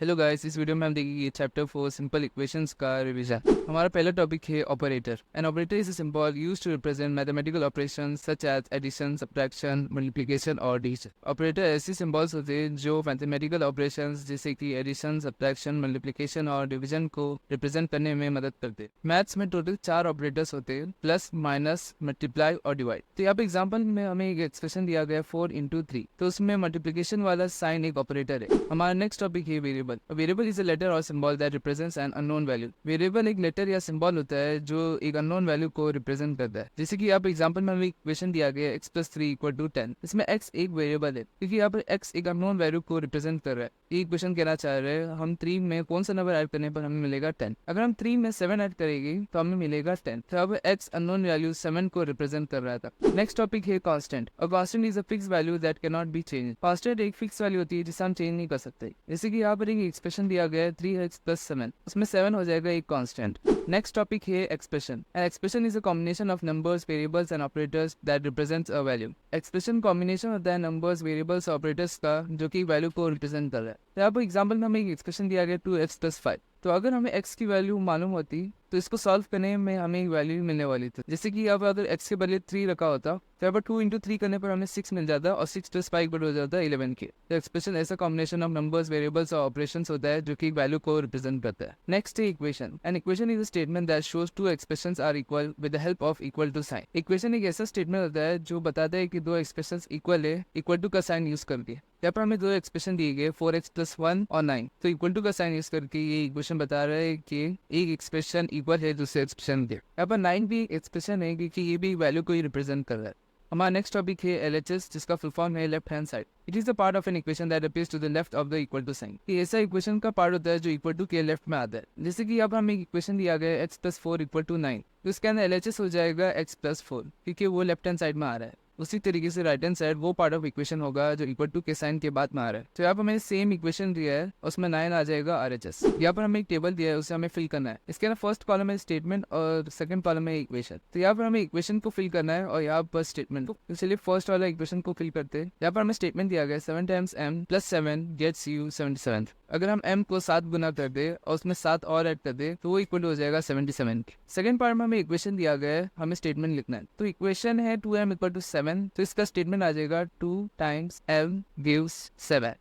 Hello guys, इस video में हम देखेंगे चैप्टर 4 सिंपल इक्वेशंस का रिवीजन। हमारा पहला टॉपिक है operator. An operator is a symbol used to represent mathematical operations such as addition, subtraction, multiplication और डिवीजन। ऑपरेटर ऐसे सिंबल्स होते हैं जो मैथमेटिकल ऑपरेशंस जैसे कि एडिशन, सब्ट्रैक्शन, मल्टीप्लिकेशन और डिवीजन को रिप्रेजेंट करने में मदद करते हैं। मैथ्स में टोटल 4 ऑपरेटर्स होते हैं, प्लस, माइनस, मल्टीप्लाई और डिवाइड। तो यहाँ पे एग्जाम्पल में हमें एक एक्सप्रेशन दिया गया 4 into 3, तो उसमें मल्टीप्लिकेशन वाला साइन एक ऑपरेटर है। हमारा नेक्स्ट टॉपिक है variable. A variable is a letter or symbol that represents an unknown value. Variable एक लेटर या सिंबल होता है जो एक अननोन वैल्यू को रिप्रेजेंट करता है। जैसे कि यहाँ पे एग्जांपल में हमें इक्वेशन दिया गया है x+3=10। इसमें x एक वेरिएबल है क्योंकि यहाँ पर x एक अननोन वैल्यू को रिप्रेजेंट कर रहा है। ये इक्वेशन कहना चाह रहे हैं हम 3 में कौन सा नंबर ऐड करने पर हमें मिलेगा 10। अगर हम 3 में 7 ऐड करेंगे तो हमें मिलेगा 10। तो अब x अननोन वैल्यू 7 को रिप्रेजेंट कर रहा था। नेक्स्ट टॉपिक है constant. A constant is a fix value that can not be change. Constant एक फिक्स वैल्यू होती है जिसे हम चेंज नहीं कर सकते। जैसे कि यहाँ पर एक एक्सप्रेशन दिया गया है 3x+7, उसमें 7 हो जाएगा एक कांस्टेंट। नेक्स्ट टॉपिक है expression. An expression is a combination of numbers, variables and operators that represents a value. Expression combination होता है नंबर्स, वेरिएबल्स, ऑपरेटर्स का जो कि वैल्यू को रिप्रेजेंट कर रहा है। तो यहाँ पर एग्जाम्पल में हमें एक एक्सप्रेशन दिया गया 2x+5। तो अगर हमें x की वैल्यू मालूम होती तो इसको सॉल्व करने में हमें एक वैल्यू मिलने वाली थी। जैसे कि यहाँ पर अगर x के बदले 3 रखा होता तो यहाँ पर 2 into 3 करने पर हमें 6 मिल जाता और 6+5 बट हो जाता 11 के। तो एक्सप्रेशन ऐसा कॉम्बिनेशन ऑफ नंबर्स, वेरिएबल्स और ऑपरेशंस होता है जो कि वैल्यू को रिप्रेजेंट करता है। नेक्स्ट है equation. An equation is a statement that shows two expressions are equal with the help of equal to sign. Equation एक ऐसा स्टेटमेंट होता है जो बताता है कि दो एक्सप्रेशंस इक्वल है इक्वल टू का साइन यूज करके। यहाँ पर हमें दो एक्सप्रेशन दिए गए 4x+1 और 9, तो इक्वल टू का साइन यूज करके ये इक्वेशन बता रहा है कि एक एक्सप्रेशन इक्वल है दूसरे एक्सप्रेशन के। यहाँ पर 9 भी एक्सप्रेशन है क्योंकि ये भी वैल्यू को ही रिप्रेजेंट कर रहा है। हमारा नेक्स्ट टॉपिक है LHS, जिसका फुल फॉर्म है left hand side. It is the part of an equation that appears to the left of the equal to sign. ये ऐसा इक्वेशन का पार्ट होता है जो इक्वल टू के लेफ्ट में आता है। जैसे कि यहाँ पर हमें एक इक्वेशन दिया गया है x+4=9, तो इसके अंदर LHS हो जाएगा x+4 क्योंकि वो लेफ्ट हैंड साइड में आ रहा है। उसी तरीके से राइट हैंड साइड वो पार्ट ऑफ इक्वेशन होगा जो इक्वल टू के साइन के बाद में आ रहा है। तो यहाँ पर हमें सेम इक्वेशन दिया है, उसमें 9 आ जाएगा RHS। यहाँ पर हमें एक टेबल दिया है, उसे हमें फिल करना है। इसके अंदर फर्स्ट कॉलम है स्टेटमेंट और सेकंड कॉलम है इक्वेशन। तो यहाँ पर हमें इक्वेशन को फिल करना है और यहाँ पर स्टेटमेंट को। तो चलिए फर्स्ट वाला इक्वेशन को फिल करते हैं। यहाँ पर हमें स्टेटमेंट दिया गया 7 times m + 7 gets you 77। अगर हम m को 7 गुना कर दे और उसमें 7 और ऐड कर दे तो वो इक्वल हो जाएगा 77 के। सेकंड पार्ट में हमें इक्वेशन दिया गया है, हमें स्टेटमेंट लिखना है। तो इक्वेशन है 2m = 7, तो इसका स्टेटमेंट आ जाएगा 2 times m gives 7।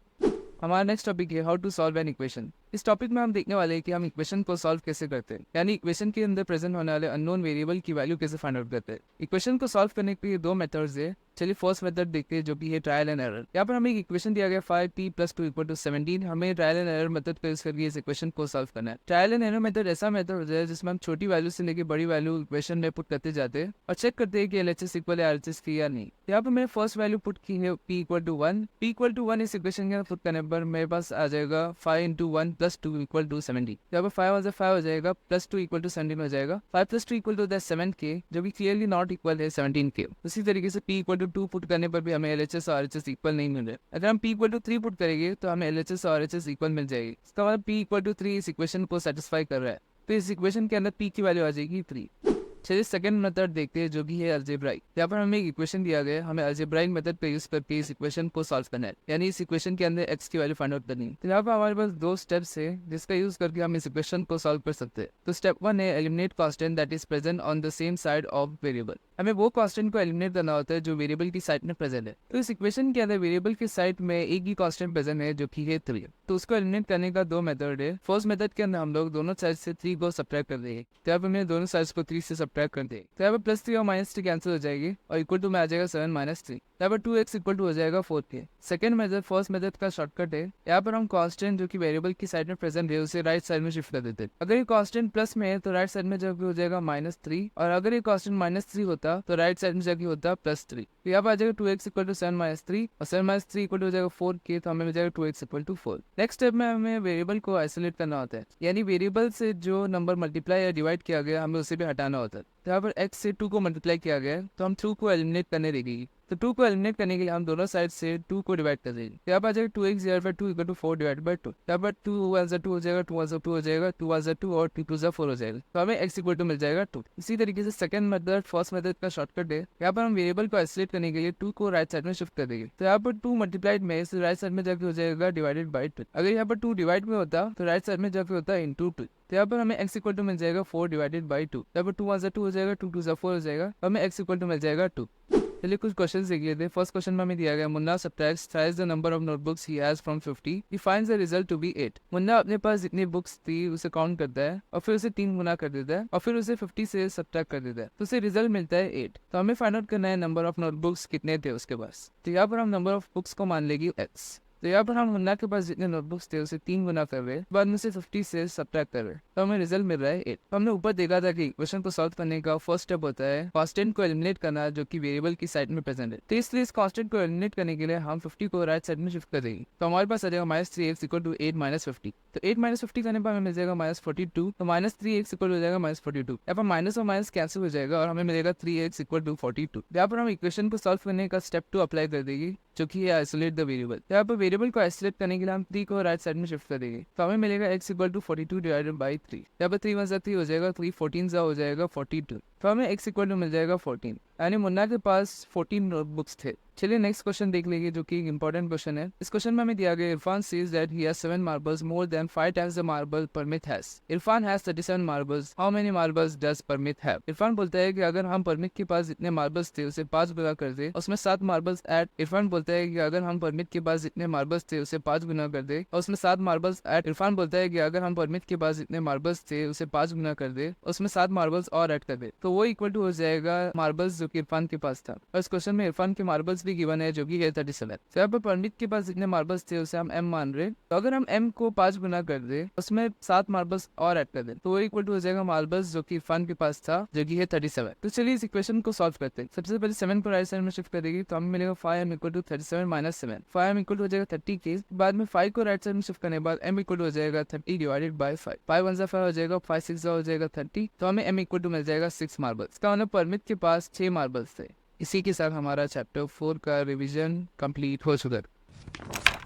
हमारा नेक्स्ट टॉपिक है how to solve an equation. इस टॉपिक में हम देखने वाले हैं कि हम इक्वेशन को सॉल्व कैसे करते हैं, यानी इक्वेशन के अंदर प्रेजेंट होने वाले अननोन वेरिएबल की वैल्यू कैसे फाइंड आउट करते हैं। इक्वेशन को सॉल्व करने के लिए दो मेथड्स है। चलिए फर्स्ट मेथड देखते हैं जो कि है ट्रायल एंड एरर। यहाँ पर हमें एक इक्वेशन दिया गया 5p + 2 = 17। हमें ट्रायल एंड एरर मेथड का यूज करके इस इक्वेशन को सॉल्व करना है। ट्रायल एंड एरर मेथड ऐसा मेथड होता है जिसमें हम छोटी वैल्यू से लेकर बड़ी वैल्यू इक्वेशन में पुट करते जाते हैं और चेक करते हैं कि LHS इक्वल है RHS की या नहीं। यहाँ पर मैंने फर्स्ट वैल्यू पुट की है p = 1। p = 1 इस इक्वेशन के पुट करने पर मेरे पास आ जाएगा 5 × 1 + 2 = 70। यहाँ पर 5 हो जाएगा प्लस 2 = 17 हो जाएगा। 5 + 2 = 7 के, जो भी क्लियरली नॉट इक्वल है 17 के। उसी तरीके से p = 2 पुट करने पर भी हमें LHS और RHS इक्वल नहीं मिल रहे। अगर हम p = 3 पुट करेंगे तो हमें LHS और RHS इक्वल मिल जाएगी। इसका मतलब p = 3 इस इक्वेशन को सेटिस्फाई कर रहा है, तो इस इक्वेशन के अंदर p की वैल्यू आ जाएगी 3। चलिए सेकंड मेथड देखते हैं जो कि है अलजेब्राइक। यहाँ पर हमें एक इक्वेशन दिया गया है, हमें अलजेब्राइक मेथड का यूज करके इस इक्वेशन को सॉल्व करना है, यानी इस इक्वेशन के अंदर x की वैल्यू फाइंड आउट करनी है। तो यहाँ पर हमारे पास दो स्टेप्स है जिसका यूज करके हम इस इक्वेशन को सॉल्व कर सकते हैं। तो स्टेप 1 है eliminate constant that is present on the same side of variable. हमें वो कांस्टेंट को एलिमिनेट करना होता है जो वेरिएबल की साइड में प्रेजेंट है। तो इस इक्वेशन के अंदर वेरिएबल की साइड में एक ही कांस्टेंट प्रेजेंट है जो कि है 3। तो उसको एलिमिनेट करने का दो मेथड है। फर्स्ट मेथड के अंदर हम लोग दोनों साइड से 3 को सब्ट्रैक्ट कर देंगे। तो यहाँ पर हमें दोनों साइड्स को 3 से सब्ट्रैक्ट कर देंगे। तो यहाँ पर +3 और -3 कैंसिल हो जाएगी और इक्वल टू में आ जाएगा 7 - 3। यहाँ पर 2x = हो जाएगा 4 के। सेकंड मेथड फर्स्ट मेथड का शॉर्टकट है। यहाँ पर हम कांस्टेंट जो कि वेरिएबल की साइड में प्रेजेंट है उसे राइट साइड में शिफ्ट कर देते हैं। अगर ये कांस्टेंट प्लस में है तो राइट साइड में जगह हो जाएगा -3, और अगर ये कांस्टेंट -3 होता तो राइट साइड में जगह होता +3। तो यहाँ पर आ जाएगा 2x = 7 - 3 और 7 - 3 = हो जाएगा 4 के, तो हमें मिल जाएगा 2x = 4। नेक्स्ट स्टेप में हमें वेरिएबल को आइसोलेट करना होता है, यानी वेरिएबल से जो नंबर मल्टीप्लाई या डिवाइड किया गया हमें उसे भी हटाना होता है। तो यहाँ पर x से 2 को मल्टीप्लाई किया गया है तो हम 2 को एलिमिनेट करने देंगे। तो 2 को एलिमिनेट करने के लिए हम दोनों साइड से 2 को डिवाइड कर देंगे। यहाँ पर आ जाएगा 2x divide by 2 equal to 4 divide by 2। यहाँ पर 2 1 2 हो जाएगा, 2 1 2 हो जाएगा, 2 1 2 और 2 2 4 हो जाएगा। तो हमें x इक्वल टू मिल जाएगा 2। इसी तरीके से सेकंड मेथड फर्स्ट मेथड का शॉर्टकट है। यहाँ पर हम वेरिएबल को आइसोलेट करने के लिए 2 को राइट साइड में शिफ्ट कर देंगे। तो यहाँ पर 2 मल्टीप्लाइड में इस राइट साइड में जाके हो जाएगा डिवाइडेड बाई 2। अगर यहाँ पर 2 डिवाइड में होता तो राइट साइड में जाके होता इंटू 2। तो यहाँ पर हमें x इक्वल टू मिल जाएगा 4 डिवाइडेड बाई 2। यहाँ पर 2 1 2 हो जाएगा, 2 2 4 हो जाएगा, हमें x इक्वल टू मिल जाएगा 2। चलिए कुछ क्वेश्चंस देख लेते हैं। फर्स्ट क्वेश्चन में हमें दिया गया Munna subtracts thrice the number of notebooks he has from 50, he finds the result to be 8। Munna अपने पास जितनी बुक्स थी उसे काउंट करता है और फिर उसे 3 गुना कर देता है और फिर उसे 50 से सब्ट्रैक्ट कर देता है, तो उसे रिजल्ट मिलता है 8। तो हमें फाइंड आउट करना है नंबर ऑफ नोटबुक्स कितने थे उसके पास। तो यहाँ पर हम नंबर ऑफ बुक्स को मान लेगी x। तो यहाँ पर हम मुन्ना के पास जितने नोटबुक्स थे उसे 3 गुना कर रहे हैं, बाद में से 50 से सब्ट्रैक्ट कर रहे हैं, तो हमें रिजल्ट मिल रहा है 8। तो हमने ऊपर देखा था कि क्वेश्चन को सॉल्व करने का फर्स्ट स्टेप होता है कांस्टेंट को एलिमिनेट करना जो कि वेरिएबल की साइड में प्रेजेंट है। तो इसलिए इस कांस्टेंट को एलिमिनेट करने के लिए हम 50 को राइट साइड में शिफ्ट कर देंगे। तो हमारे पास आ जाएगा -3x इक्वल टू 8 - 50। तो 8 - 50 करने पर हमें मिल जाएगा -42। तो -3x इक्वल हो जाएगा -42। यहाँ पर माइनस और माइनस कैंसिल हो जाएगा और हमें मिलेगा 3x इक्वल टू 42। यहाँ पर हम इक्वेशन को सॉल्व करने का स्टेप 2 अप्लाई कर देंगे जो कि है आइसोलेट द वेरिएबल। यहाँ पर वेरिएबल को आइसोलेट करने के लिए हम 3 को राइट साइड में शिफ्ट कर देंगे। तो हमें मिलेगा x equal to 42 divided by 3। यहाँ पर 3 1 3 हो जाएगा, 3 14 हो जाएगा 42। तो हमें x इक्वल टू मिल जाएगा 14। यानी मुन्ना के पास 14 नोटबुक्स थे। चलिए नेक्स्ट क्वेश्चन देख लेंगे जो कि एक इंपॉर्टेंट क्वेश्चन है। इस क्वेश्चन में हमें दिया गया Irfan says that he has 7 marbles more than 5 times the marble Parmit has. Irfan has 37 marbles, how many marbles does Parmit have. Irfan बोलता है कि अगर हम परमित के पास जितने मार्बल्स थे उसे 5 गुना कर दे, उसमें 7 मार्बल्स ऐड। इरफान बोलता है कि अगर हम परमित के पास जितने मार्बल्स थे उसे 5 गुना कर दे और उसमें 7 मार्बल्स ऐड। इरफान बोलता है कि अगर हम परमित के पास जितने मार्बल्स थे उसे 5 गुना कर दे, उसमें 7 मार्बल्स और ऐड कर दे, तो वो इक्वल टू हो जाएगा मार्बल्स जो कि इरफान के पास था। और इस क्वेश्चन में इरफान के मार्बल्स भी गिवन है जो कि 37। तो यहाँ पर पंडित के पास जितने मार्बल्स थे उसे हम m मान रहे, तो अगर हम m को 5 गुना कर दे उसमें 7 मार्बल्स और ऐड कर दे, तो वो इक्वल टू हो जाएगा मार्बल्स जो कि इरफान के पास था जो कि है 37। तो चलिए इस इक्वेशन को सॉल्व करते हैं। सबसे पहले 7 को राइट साइड में शिफ्ट कर देगी तो हमें मिलेगा 5m equal to 37 minus 7। 5m equal to हो जाएगा 30 के बाद में 5 को राइट साइड में शिफ्ट करने के बाद m इक्वल टू हो जाएगा 30 डिवाइडेड बाई 5। 5 1 5 हो जाएगा, 5 6 हो जाएगा 30। तो हमें m इक्वल टू मिल जाएगा 6 मार्बल्स। इसका मतलब परमित के पास 6 मार्बल्स थे। इसी के साथ हमारा चैप्टर 4 का रिवीजन कंप्लीट हो चुका है।